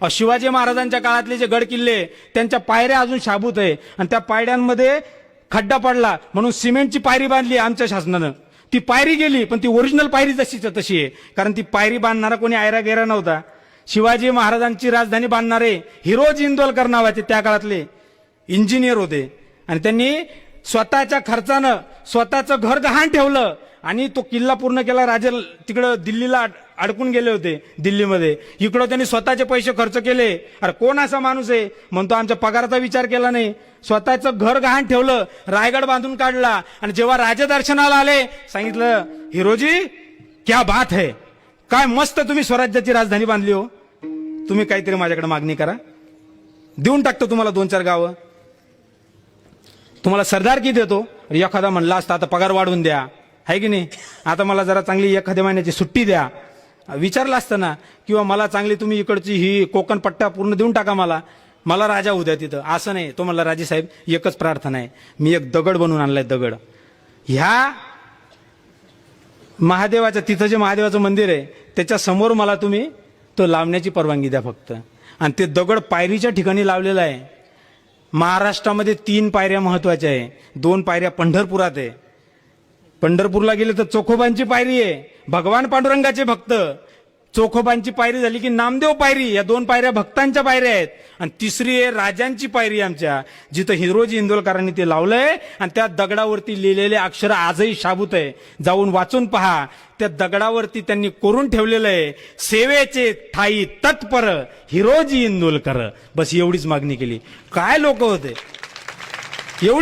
शिवाजी महाराजांच्या काळातले जे गड किल्ले त्यांच्या पायऱ्या अजून शाबूत आहे आणि त्या पायऱ्यांमध्ये खड्डा पडला म्हणून सिमेंटची पायरी बांधली आमच्या शासनानं. ती पायरी गेली पण ती ओरिजिनल पायरी जशीच्या तशी आहे, कारण ती पायरी बांधणारा कोणी आयरा गेरा नव्हता. शिवाजी महाराजांची राजधानी बांधणारे हिरोजी इंदोलकर नावाचे त्या काळातले इंजिनियर होते आणि त्यांनी स्वतःच्या खर्चानं स्वतःचं घर गहाण ठेवलं आणि तो किल्ला पूर्ण केला. राजे तिकडं दिल्लीला अडकून गेले होते दिल्लीमध्ये, इकडं त्यांनी स्वतःचे पैसे खर्च केले. अरे कोण असा माणूस आहे म्हणतो आमच्या पगाराचा विचार केला नाही, स्वतःचं घर गहाण ठेवलं, रायगड बांधून काढला आणि जेव्हा राजदर्शनाला आले सांगितलं हिरोजी क्या बात है, काय मस्त तुम्ही स्वराज्याची राजधानी बांधली हो, तुम्ही काहीतरी माझ्याकडे मागणी करा, देऊन टाकतो तुम्हाला 2-4 गावं, तुम्हाला सरदारकी देतो. एखादा म्हणला असता आता पगार वाढवून द्या, आहे की नाही, आता मला जरा चांगली एखाद्या महिन्याची सुट्टी द्या, विचारलं असतं ना, किंवा मला चांगली तुम्ही इकडची ही कोकण पट्टा पूर्ण देऊन टाका, मला राजा होऊ द्या तिथं. असं नाही, तो म्हणला राजे साहेब एकच प्रार्थना आहे, मी एक दगड बनवून आणलाय, दगड. ह्या महादेवाच्या तिथं जे महादेवाचं मंदिर आहे त्याच्या समोर मला तुम्ही तो लावण्याची परवानगी द्या फक्त. आणि ते दगड पायरीच्या ठिकाणी लावलेला आहे. महाराष्ट्रामध्ये 3 पायऱ्या महत्वाच्या आहे, 2 पायऱ्या पंढरपुरात आहे. पंढरपूरला गेले तर चोखोबांची पायरी आहे, भगवान पांडुरंगाचे भक्त. चोखोबांची पायरी झाली की नामदेव पायरी, या 2 पायऱ्या भक्तांच्या पायऱ्या आहेत. आणि तिसरी आहे राजांची पायरी आमच्या, जिथं हिरोजी इंदोलकरांनी ते लावलंय आणि त्या दगडावरती लिहिलेले अक्षर आजही शाबूत आहे, जाऊन वाचून पहा. त्या दगडावरती त्यांनी कोरून ठेवलेलं आहे, सेवेचे ठाई तत्पर हिरोजी इंदोलकर. बस एवढीच मागणी केली. काय लोक होते एवढी.